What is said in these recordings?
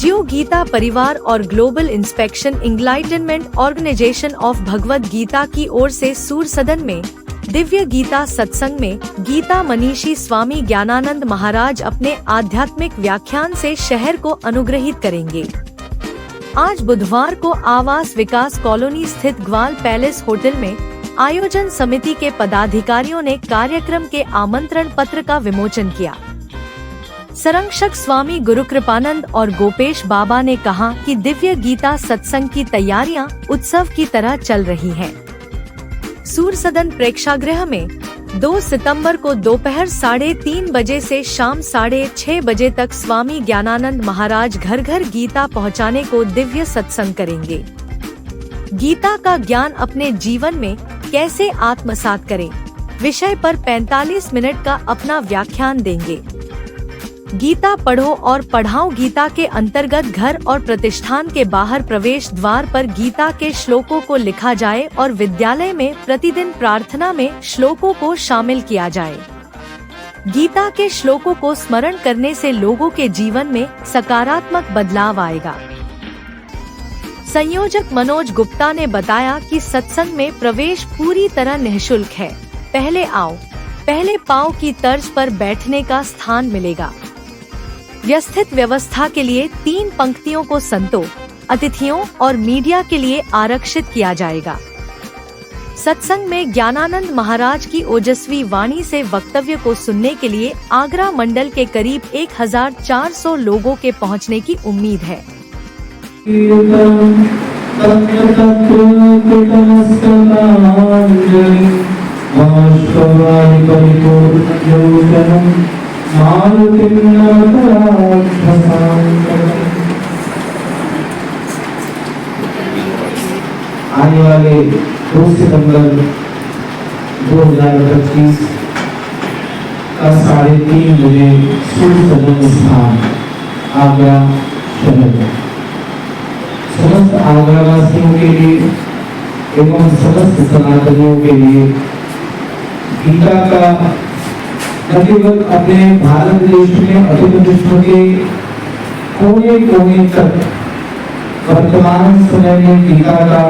जियो गीता परिवार और global inspection enlightenment organization of Bhagavad Gita की ओर से सूर सदन में दिव्य गीता सत्संग में गीता मनीषी स्वामी ज्ञानानंद महाराज अपने आध्यात्मिक व्याख्यान से शहर को अनुग्रहित करेंगे। आज बुधवार को आवास विकास कॉलोनी स्थित ग्वाल पैलेस होटल में आयोजन समिति के पदाधिकारियों ने कार्यक्रम के आमंत्रण पत्र का विमोचन किया। संरक्षक स्वामी गुरुकृपानंद और गोपेश बाबा ने कहा कि दिव्य गीता सत्संग की तैयारियां उत्सव की तरह चल रही हैं। सूर सदन प्रेक्षागृह में 2 सितंबर को दोपहर 3:30 बजे से शाम 6:30 बजे तक स्वामी ज्ञानानंद महाराज घर घर गीता पहुंचाने को दिव्य सत्संग करेंगे। गीता का ज्ञान अपने जीवन में कैसे आत्मसात करें विषय पर 45 मिनट का अपना व्याख्यान देंगे। गीता पढ़ो और पढ़ाओ गीता के अंतर्गत घर और प्रतिष्ठान के बाहर प्रवेश द्वार पर गीता के श्लोकों को लिखा जाए और विद्यालय में प्रतिदिन प्रार्थना में श्लोकों को शामिल किया जाए। गीता के श्लोकों को स्मरण करने से लोगों के जीवन में सकारात्मक बदलाव आएगा। संयोजक मनोज गुप्ता ने बताया कि सत्संग में प्रवेश पूरी तरह निःशुल्क है। पहले आओ पहले पाओ की तर्ज पर बैठने का स्थान मिलेगा। व्यवस्थित व्यवस्था के लिए 3 पंक्तियों को संतों, अतिथियों और मीडिया के लिए आरक्षित किया जाएगा। सत्संग में ज्ञानानंद महाराज की ओजस्वी वाणी से वक्तव्य को सुनने के लिए आगरा मंडल के करीब 1400 लोगों के पहुंचने की उम्मीद है। आने वाले 2 सितंबर 2025 का 3:30 बजे सूर सदन स्थान आगरा शहर में समस्त आगरा वासियों के लिए एवं समस्त सनातनियों के लिए गीता का न केवल अपने भारत देश में अखिल विश्व के कोने तक वर्तमान समय में गीता का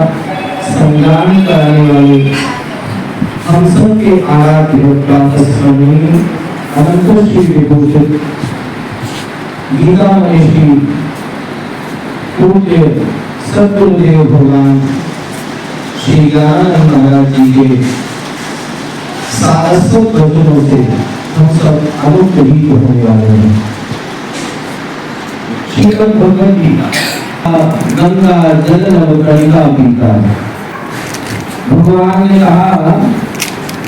संग्राम कराने वाले हम सब के आराध्य प्रातस्मरणीय अनंत श्री विभूषित गीता मनीषी पूज्य सद्गुरुदेव भगवान श्री ज्ञानानंद महाराज जी के सारस्वत वचनों से हम सब अनुग्रहित होने वाले हैं। श्रीमद् भगवद गीता गंगा जल नभ कणिका पीता। भगवान ने कहा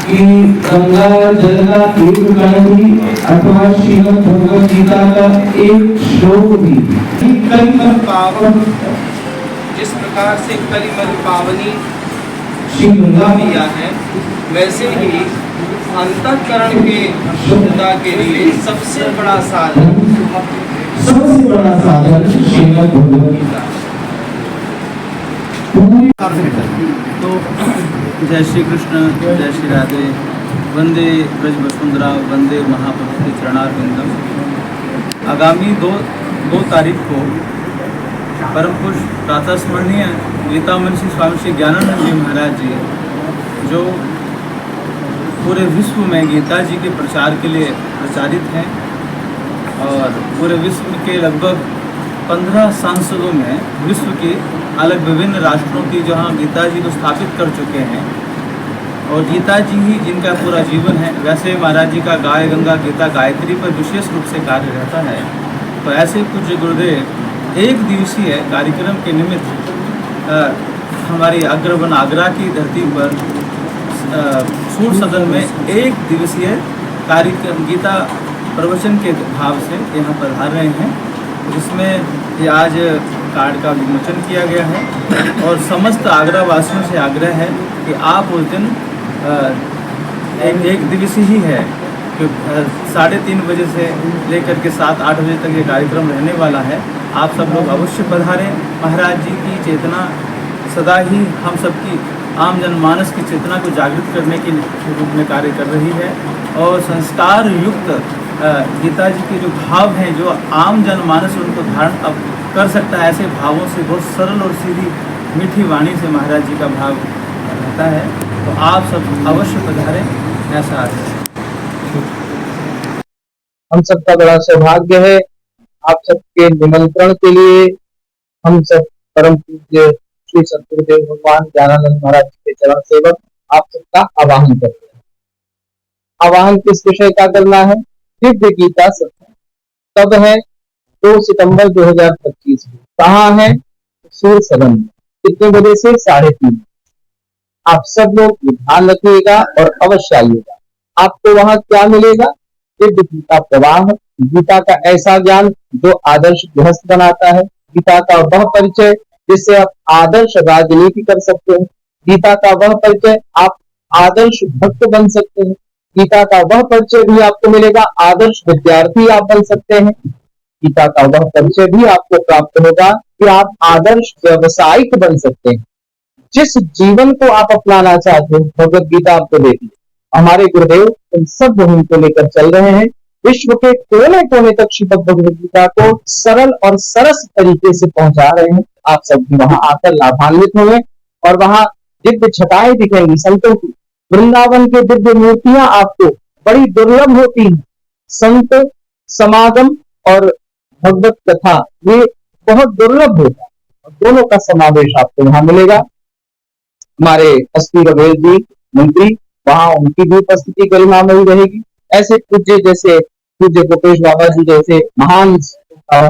कि गंगा जल का एक कण भी अथवा श्रीमद् भगवद गीता का एक श्लोक भी कलिमल पावन, जिस प्रकार से कलिमल पावनी श्री गंगा मैया है, वैसे ही अंतःकरण के शुद्धता के लिए सबसे बड़ा साधन श्रीमद् भगवद गीता। तो जय श्री कृष्ण, जय श्री राधे, वंदे ब्रज वसुंधरा, वंदे महाप्रभु के चरणारविंदम। आगामी 2 तारीख को परम पुरुष प्रातः स्मरणीय गीता मनीषी स्वामी श्री ज्ञानानंद जी महाराज जी जो पूरे विश्व में गीता जी के प्रचार के लिए प्रचारित हैं और पूरे विश्व के लगभग 15 सांसदों में विश्व के अलग विभिन्न राष्ट्रों की जहां गीता जी को स्थापित कर चुके हैं और गीता जी ही जिनका पूरा जीवन है। वैसे महाराज जी का गाय गंगा गीता गायत्री पर विशेष रूप से कार्य रहता है। तो ऐसे पूज्य गुरुदेव 1 दिवसीय कार्यक्रम के निमित्त हमारी अग्रवन आगरा की धरती पर सूर सदन में 1 दिवसीय कार्यक्रम गीता प्रवचन के भाव से यहाँ पधार रहे हैं, जिसमें आज कार्ड का विमोचन किया गया है और समस्त आगरा वासियों से आग्रह है कि आप उस दिन एक दिवसीय ही है कि 3:30 बजे से लेकर के 7-8 बजे तक ये कार्यक्रम रहने वाला है। आप सब लोग अवश्य पधारें। महाराज जी की चेतना सदा ही हम सबकी आम जनमानस की चेतना को जागृत करने के रूप में कार्य कर रही है और संस्कार युक्त गीता जी के जो भाव हैं, जो आम जनमानस उनको धारण अब कर सकता है। ऐसे भावों से, बहुत सरल और सीधी मीठी वाणी से महाराज जी का भाव रहता है। तो आप सब अवश्य पधारें, ऐसा आग्रह है। हम सबका बड़ा सौभाग्य है। आप सबके निमंत्रण के लिए हम सब परम पूज्य श्री सतगुरुदेव भगवान ज्ञानानंद महाराज जी के चरण सेवक आप सबका आवाहन करते हैं। आवाहन किस विषय का करना है? दिव्य गीता सत्संग। कब है? 2 सितंबर 2025 में। कहाँ है? सूर सदन में। कितने बजे से? 3:30। आप सब लोग ध्यान रखिएगा और अवश्य आइएगा। आपको वहां क्या मिलेगा? दिव्य गीता प्रवाह, गीता का ऐसा ज्ञान जो आदर्श गृहस्थ बनाता है, गीता का वह परिचय जिससे आप आदर्श राजनीति कर सकते हैं, गीता का वह परिचय आप आदर्श भक्त बन सकते हैं, गीता का वह परिचय भी आपको मिलेगा, आदर्श विद्यार्थी आप बन सकते हैं, गीता का वह परिचय भी आपको प्राप्त होगा कि आप आदर्श व्यवसायिक बन सकते हैं। जिस जीवन को आप अपनाना चाहते हैं भगवत गीता आपको देती है। हमारे गुरुदेव इन सब मुहिम को लेकर चल रहे हैं। विश्व के कोने कोने तक श्रीमद् भगवद गीता को सरल और सरस तरीके से पहुंचा रहे हैं। आप सब भी वहां आकर लाभान्वित होंगे और वहां दिव्य छटाएं दिखेंगी संतों की। वृंदावन के दिव्य मूर्तियां आपको बड़ी दुर्लभ होती हैं। संत समागम और भगवत कथा ये बहुत दुर्लभ होता है। दोनों का समावेश आपको वहां मिलेगा। हमारे एसपी रघुवीर जी मंत्री, वहां उनकी भी उपस्थिति गरिमामयी रहेगी। ऐसे पूज्य जैसे पूज्य गोपेश बाबा जी जैसे महान और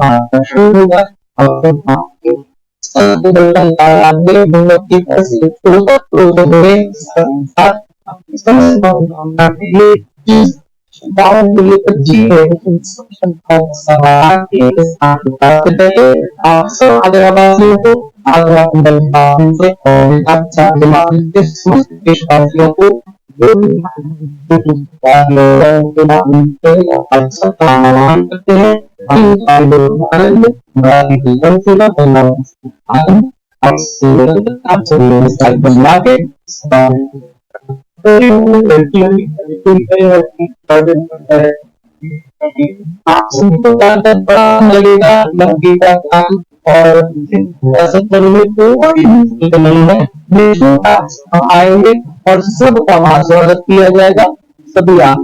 आएंगे और सबका वहां स्वागत किया जाएगा। सभी आप